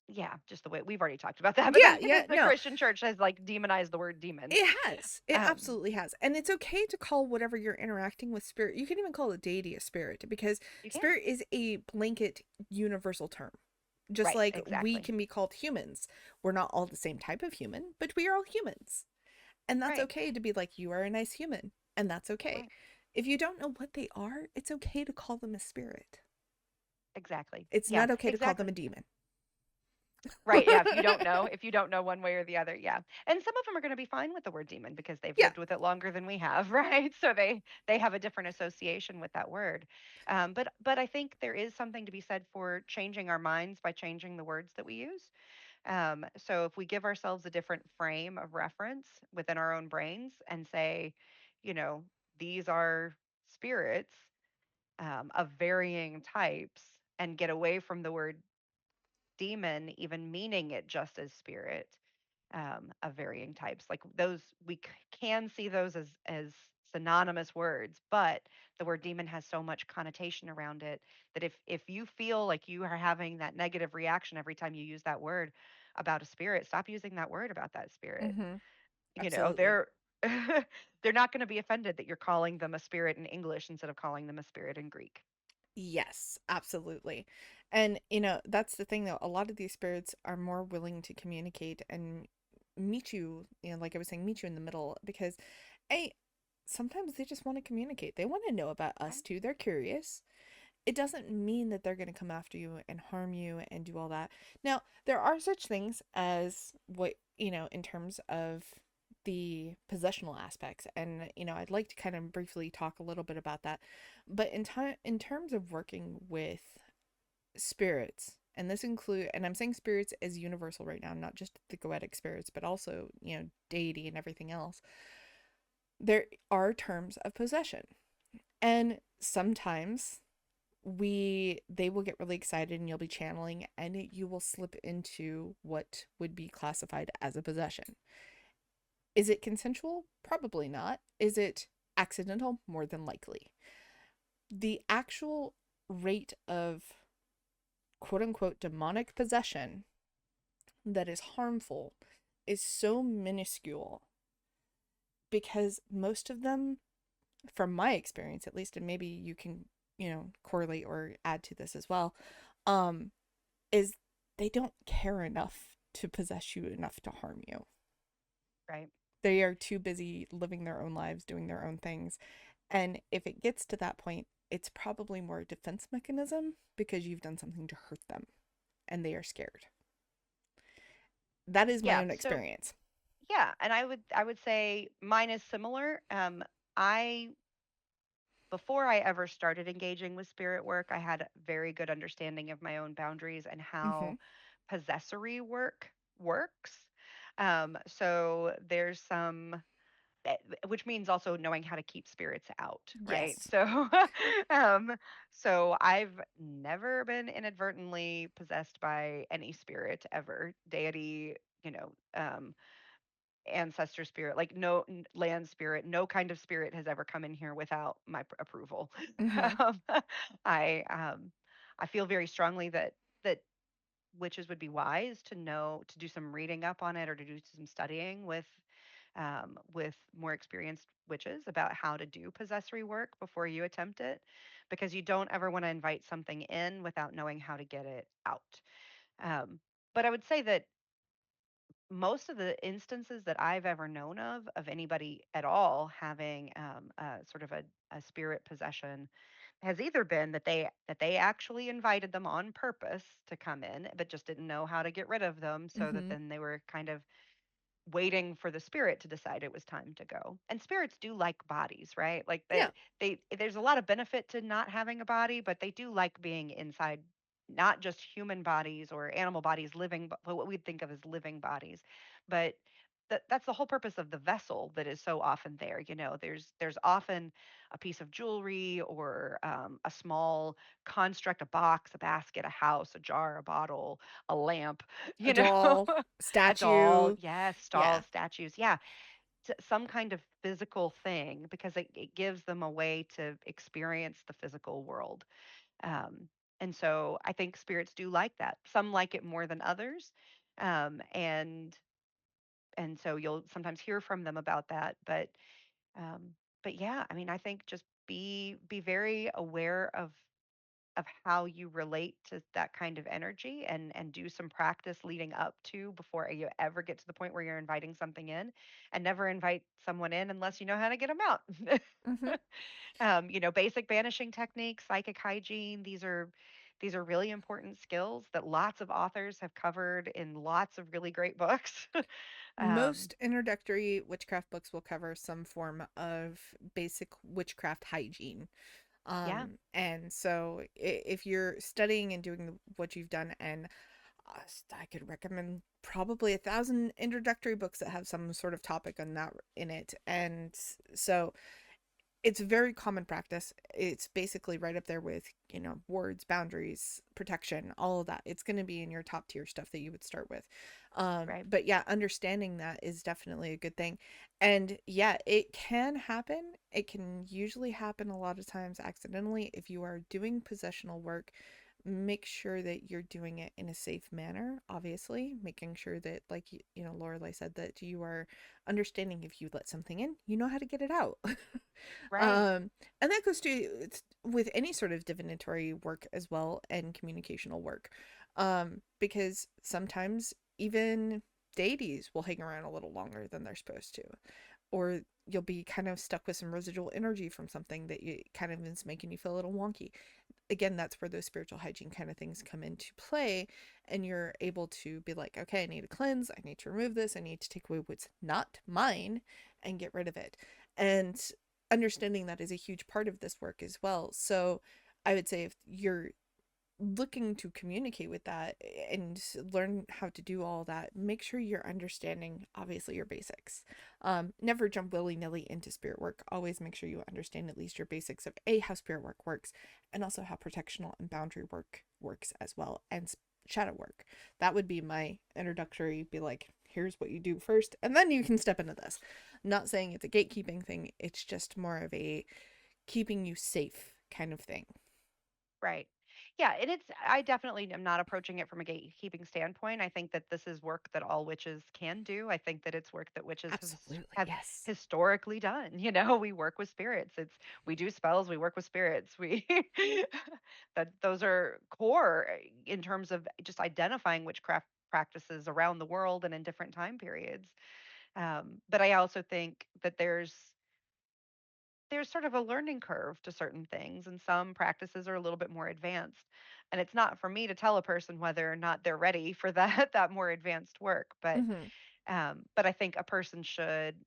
yeah, just the way we've already talked about that. But Yeah, that's because yeah, the no. Christian church has like demonized the word demon. It has. It Um, absolutely has. And it's okay to call whatever you're interacting with spirit. You can even call a deity a spirit because you can, spirit is a blanket universal term. Just right? like we Exactly. can be called humans. We're not all the same type of human, but we are all humans. And that's Right. okay to be like, you are a nice human. And that's okay. Right. If you don't know what they are, it's okay to call them a spirit. Exactly. It's Yeah, not okay to call them a exactly. demon. Right. Yeah. If you don't know one way or the other, yeah. And some of them are going to be fine with the word demon because they've Yeah. lived with it longer than we have, right? So they have a different association with that word. But I think there is something to be said for changing our minds by changing the words that we use. So if we give ourselves a different frame of reference within our own brains and say, you know, these are spirits of varying types, and get away from the word demon even meaning it just as spirit, of varying types, like those can see those as synonymous words, but the word demon has so much connotation around it that if you feel like you are having that negative reaction every time you use that word about a spirit, stop using that word about that spirit. Mm-hmm. you know Absolutely. they're they're not going to be offended that you're calling them a spirit in English instead of calling them a spirit in Greek. Yes, absolutely. And, that's the thing though. A lot of these spirits are more willing to communicate and meet you, like I was saying, meet you in the middle because, hey, sometimes they just want to communicate. They want to know about us Right. too. They're curious. It doesn't mean that they're going to come after you and harm you and do all that. Now, there are such things as what, in terms of the possessional aspects. And, I'd like to kind of briefly talk a little bit about that. But in terms of working with spirits, and this include and I'm saying spirits as universal right now, not just the goetic spirits, but also, deity and everything else. There are terms of possession. And sometimes they will get really excited and you'll be channeling and you will slip into what would be classified as a possession. Is it consensual? Probably not. Is it accidental? More than likely. The actual rate of quote unquote demonic possession that is harmful is so minuscule because most of them, from my experience at least, and maybe you can, correlate or add to this as well, um, is they don't care enough to possess you enough to harm you. Right. They are too busy living their own lives, doing their own things. And if it gets to that point, it's probably more a defense mechanism because you've done something to hurt them and they are scared. That is my Yeah. own So experience. yeah, and I would say mine is similar. I Before I ever started engaging with spirit work, I had a very good understanding of my own boundaries and Mm-hmm. how possessory work works. So there's some, which means also knowing how to keep spirits out, right? Yes. So, um, so I've never been inadvertently possessed by any spirit ever, deity, you know, ancestor spirit, like no land spirit, no kind of spirit has ever come in here without my approval. Mm-hmm. um, I feel very strongly that witches would be wise to know to do some reading up on it or to do some studying with with more experienced witches about how to do possessory work before you attempt it, because you don't ever want to invite something in without knowing how to get it out. Um, but I would say that most of the instances that I've ever known of anybody at all having sort of a spirit possession has either been that they actually invited them on purpose to come in, but just didn't know how to get rid of them, so that Mm-hmm. then they were kind of waiting for the spirit to decide it was time to go. And spirits do like bodies, right? Like Yeah. they there's a lot of benefit to not having a body, but they do like being inside not just human bodies or animal bodies, living what we'd think of as living bodies, but that's the whole purpose of the vessel that is so often there. You know, there's often a piece of jewelry or a small construct, a box, a basket, a house, a jar, a bottle, a lamp, A you know, doll, a doll, statue. yes, Yeah. dolls, statues, yeah, some kind of physical thing, because it gives them a way to experience the physical world. Um, and so I think spirits do like that. Some like it more than others. Um, and and so you'll sometimes hear from them about that. Um, but yeah, I mean, I think just be very aware of how you relate to that kind of energy, and do some practice leading up to before you ever get to the point where you're inviting something in, and never invite someone in unless you know how to get them out. Mm-hmm. You know, basic banishing techniques, psychic hygiene, these are really important skills that lots of authors have covered in lots of really great books. um, Most introductory witchcraft books will cover some form of basic witchcraft hygiene. yeah, And so if you're studying and doing what you've done, and I could recommend probably 1,000 introductory books that have some sort of topic on that in it. And so it's very common practice. It's basically right up there with, words, boundaries, protection, all of that. It's going to be in your top tier stuff that you would start with. right, But yeah, understanding that is definitely a good thing. And yeah, it can happen. It can usually happen a lot of times accidentally. If you are doing possessional work, make sure that you're doing it in a safe manner, obviously, making sure that, like, Lorelei said, that you are understanding if you let something in, you know how to get it out. right, um and that goes to with any sort of divinatory work as well, and communicational work, because sometimes even deities will hang around a little longer than they're supposed to, or you'll be kind of stuck with some residual energy from something that you kind of is making you feel a little wonky. Again, that's where those spiritual hygiene kind of things come into play, and you're able to be like, okay, I need to cleanse, I need to remove this, I need to take away what's not mine and get rid of it. And understanding that is a huge part of this work as well. So I would say, if you're looking to communicate with that and learn how to do all that, make sure you're understanding, obviously, your basics. Never jump willy-nilly into spirit work. Always make sure you understand at least your basics of how spirit work works, and also how protectional and boundary work works as well, and shadow work. That would be my introductory, be like, here's what you do first, and then you can step into this. Not saying it's a gatekeeping thing, it's just more of a keeping you safe kind of thing. right. Yeah, and I definitely am not approaching it from a gatekeeping standpoint. I think that this is work that all witches can do. I think that it's work that witches Absolutely, have yes. historically done. You know, we work with spirits. We do spells, we work with spirits. We that those are core in terms of just identifying witchcraft practices around the world and in different time periods. But I also think that there's sort of a learning curve to certain things, and some practices are a little bit more advanced, and it's not for me to tell a person whether or not they're ready for that that more advanced work. Mm-hmm. But I think a person should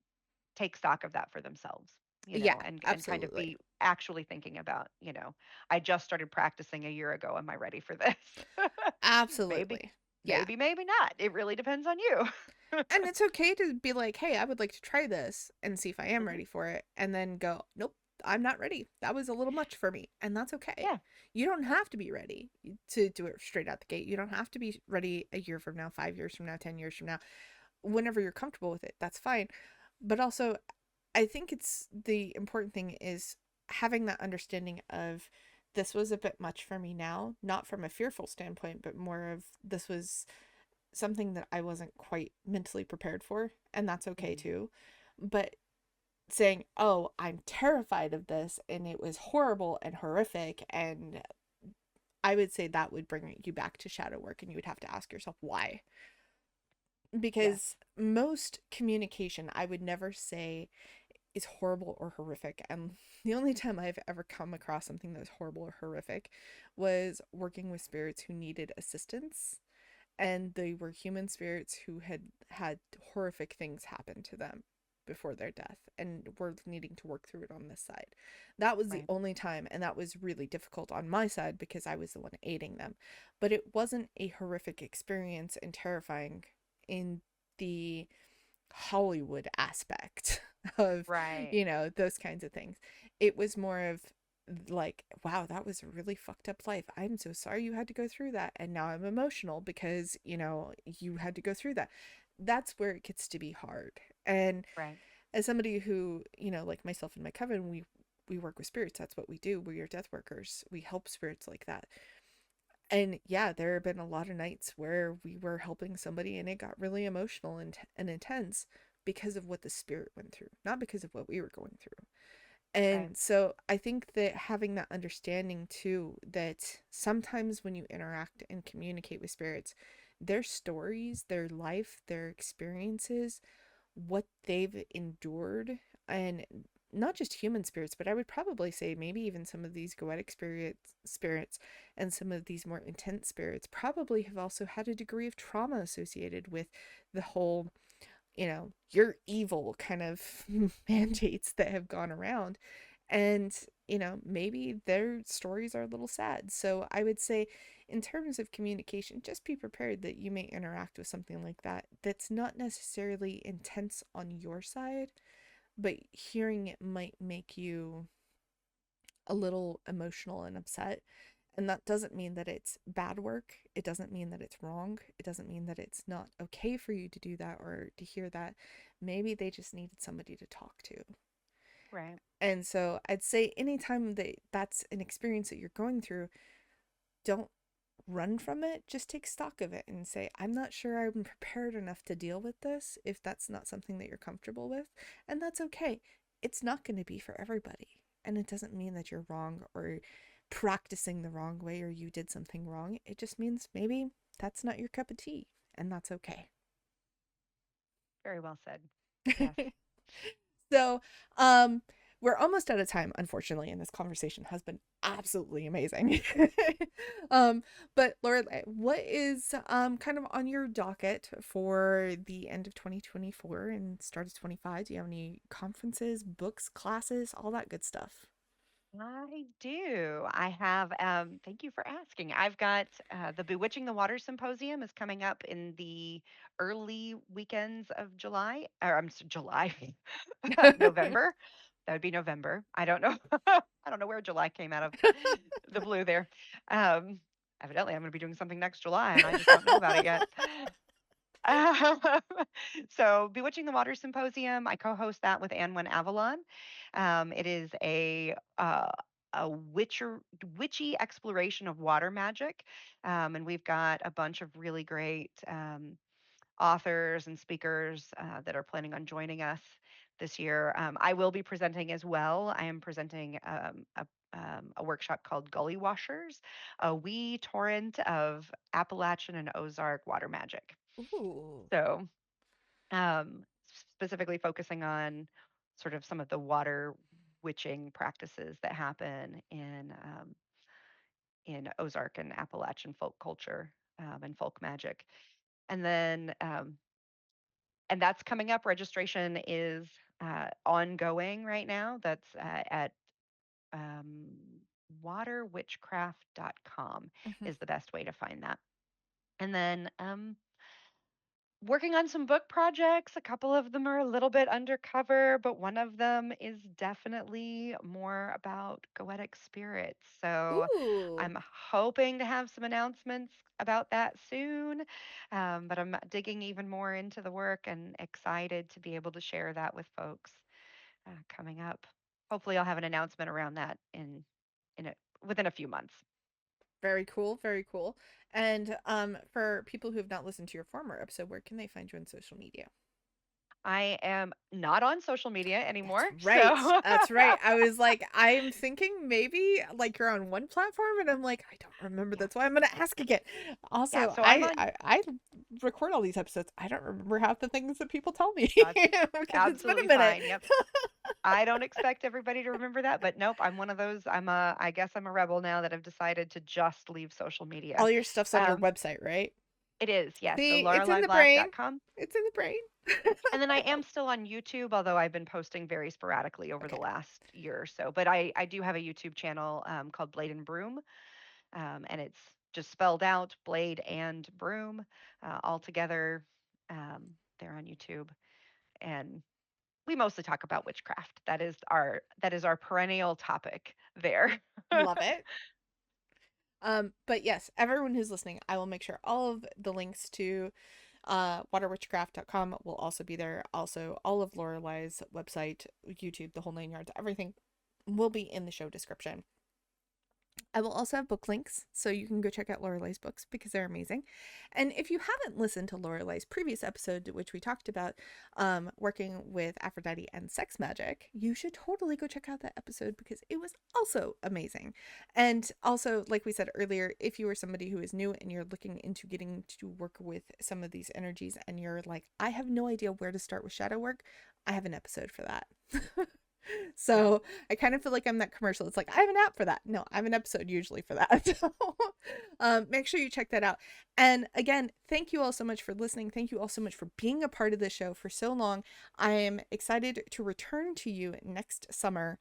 take stock of that for themselves, you Yeah, know, and kind of absolutely. be actually thinking about, you know, I just started practicing a year ago, am I ready for this? maybe Absolutely. Yeah. maybe not, it really depends on you. And it's okay to be like, hey, I would like to try this and see if I am Mhm. ready for it. And then go, nope, I'm not ready. That was a little much for me. And that's okay. Yeah, You don't have to be ready to do it straight out the gate. You don't have to be ready a year from now, 5 years from now, 10 years from now. Whenever you're comfortable with it, that's fine. But also, I think it's the important thing is having that understanding of, this was a bit much for me now, not from a fearful standpoint, but more of, this was something that I wasn't quite mentally prepared for, and that's okay mhm, too. but saying, oh, I'm terrified of this and it was horrible and horrific, and I would say that would bring you back to shadow work, and you would have to ask yourself why. Yes. Because most communication, I would never say, is horrible or horrific. And the only time I've ever come across something that was horrible or horrific was working with spirits who needed assistance. And they were human spirits who had had horrific things happen to them before their death and were needing to work through it on this side. That was the Right. only time, and that was really difficult on my side because I was the one aiding them. But it wasn't a horrific experience and terrifying in the Hollywood aspect of, Right. those kinds of things. It was more of like, wow, that was a really fucked up life. I'm so sorry you had to go through that. And now I'm emotional because, you had to go through that. That's where it gets to be hard. And Right. as somebody who, like myself and my coven, we work with spirits. That's what we do. We are death workers. We help spirits like that. And yeah, there have been a lot of nights where we were helping somebody and it got really emotional and intense because of what the spirit went through, not because of what we were going through. Right. And so I think that having that understanding too, that sometimes when you interact and communicate with spirits, their stories, their life, their experiences, what they've endured, and not just human spirits, but I would probably say maybe even some of these Goetic spirits and some of these more intense spirits probably have also had a degree of trauma associated with the whole, you're evil kind of mandates that have gone around. And, maybe their stories are a little sad. So I would say, in terms of communication, just be prepared that you may interact with something like that that's not necessarily intense on your side, but hearing it might make you a little emotional and upset. And that doesn't mean that it's bad work. It doesn't mean that it's wrong. It doesn't mean that it's not okay for you to do that or to hear that. Maybe they just needed somebody to talk to. Right. And so I'd say anytime that that's an experience that you're going through, don't run from it. Just take stock of it and say, I'm not sure I'm prepared enough to deal with this if that's not something that you're comfortable with. And that's okay. It's not going to be for everybody. And it doesn't mean that you're wrong or practicing the wrong way or you did something wrong. It just means maybe that's not your cup of tea. And that's okay. Very well said. Yes. So, um, we're almost out of time, unfortunately, and this conversation has been absolutely amazing. um, but Laura, what is kind of on your docket for the end of 2024 and start of 25? Do you have any conferences, books, classes, all that good stuff? I do. I have, thank you for asking. I've got the Bewitching the Water Symposium is coming up in the early weekends of July, or July, November. That would be November. I don't know. I don't know where July came out of the blue there. Um, Evidently, I'm going to be doing something next July, and I just don't know about it yet. Um, so, Bewitching the Water Symposium, I co-host that with Anwen Avalon. It is a witchy exploration of water magic, and we've got a bunch of really great authors and speakers that are planning on joining us this year. I will be presenting as well. I am presenting a workshop called Gully Washers, a wee torrent of Appalachian and Ozark water magic. Ooh, So, specifically focusing on sort of some of the water witching practices that happen in Ozark and Appalachian folk culture and folk magic. And then, and that's coming up. Registration is ongoing right now. That's at um, waterwitchcraft.com mhm. is the best way to find that. And then working on some book projects. A couple of them are a little bit undercover, but one of them is definitely more about Goetic spirits. So Ooh, I'm hoping to have some announcements about that soon. But I'm digging even more into the work and excited to be able to share that with folks coming up. Hopefully, I'll have an announcement around that in within a few months. very cool, very cool. And for people who have not listened to your former episode, where can they find you on social media? I am not on social media That's anymore. right. So That's right. I was like, I'm thinking maybe like you're on one platform, and I'm like, I don't remember. yeah. That's why I'm gonna ask again. Yeah, Also, so I'm I on. I, I record all these episodes. I don't remember half the things that people tell me That's because it's been a absolutely minute. fine. Yep. I don't expect everybody to remember that, but nope, I'm one of those. I guess I'm a rebel now that I've decided to just leave social media. All your stuff's on your Um, website, right? it is, yes. So See, it's in the brain. laureleiblack.com. It's in the brain. And then I am still on YouTube, although I've been posting very sporadically over the Okay, last year or so. But I do have a YouTube channel called Blade and Broom, and it's just spelled out Blade and Broom all together. They're on YouTube, and we mostly talk about witchcraft. That is our perennial topic there. love it. But yes, everyone who's listening, I will make sure all of the links to waterwitchcraft.com will also be there. Also, all of Lorelei's website, YouTube, the whole nine yards, everything will be in the show description. I will also have book links, so you can go check out Lorelei's books because they're amazing. And if you haven't listened to Lorelei's previous episode, which we talked about working with Aphrodite and sex magic, you should totally go check out that episode because it was also amazing. And also, like we said earlier, if you are somebody who is new and you're looking into getting to work with some of these energies and you're like, I have no idea where to start with shadow work, I have an episode for that. Yeah. So I kind of feel like I'm that commercial. It's like I have an app for that. No, I have an episode usually for that. So make sure you check that out. And again, thank you all so much for listening. Thank you all so much for being a part of the show for so long. I am excited to return to you next summer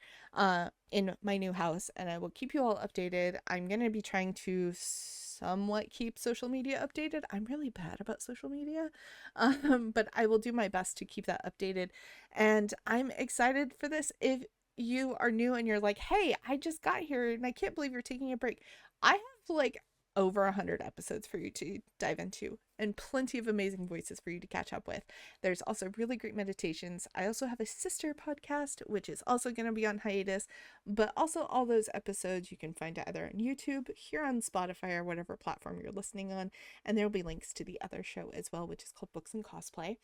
in my new house, and I will keep you all updated. I'm going to be trying to somewhat keep social media updated. I'm really bad about social media, but I will do my best to keep that updated. And I'm excited for this. If you are new and you're like, hey, I just got here and I can't believe you're taking a break, I have like over 100 episodes for you to dive into and plenty of amazing voices for you to catch up with. There's also really great meditations. I also have a sister podcast, which is also going to be on hiatus, but also all those episodes you can find either on YouTube, here on Spotify, or whatever platform you're listening on. And there will be links to the other show as well, which is called Books and Cosplay.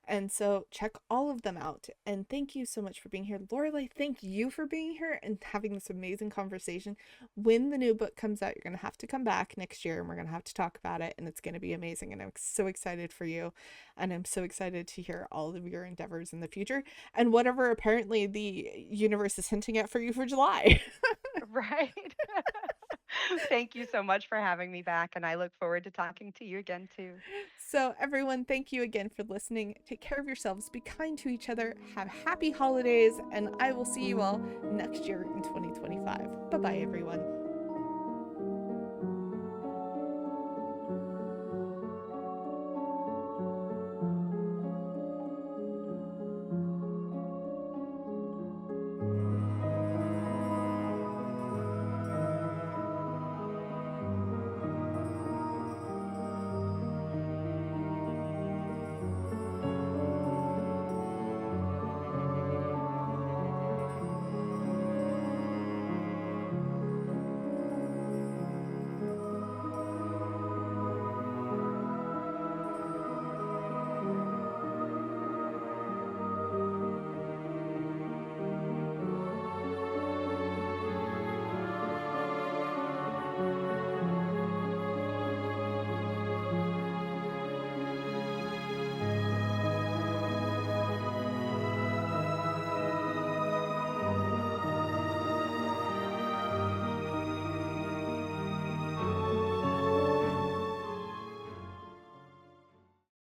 And so check all of them out. And thank you so much for being here. Lorelei, thank you for being here and having this amazing conversation. When the new book comes out, you're going to have to come back next year and we're going to have to talk about it. And it's going to be amazing. And I'm so excited for you. And I'm so excited to hear all of your endeavors in the future and whatever apparently the universe is hinting at for you for July. Right. Thank you so much for having me back, and I look forward to talking to you again too. So, everyone, thank you again for listening. Take care of yourselves, be kind to each other, have happy holidays, and I will see you all next year in 2025. Bye bye, everyone.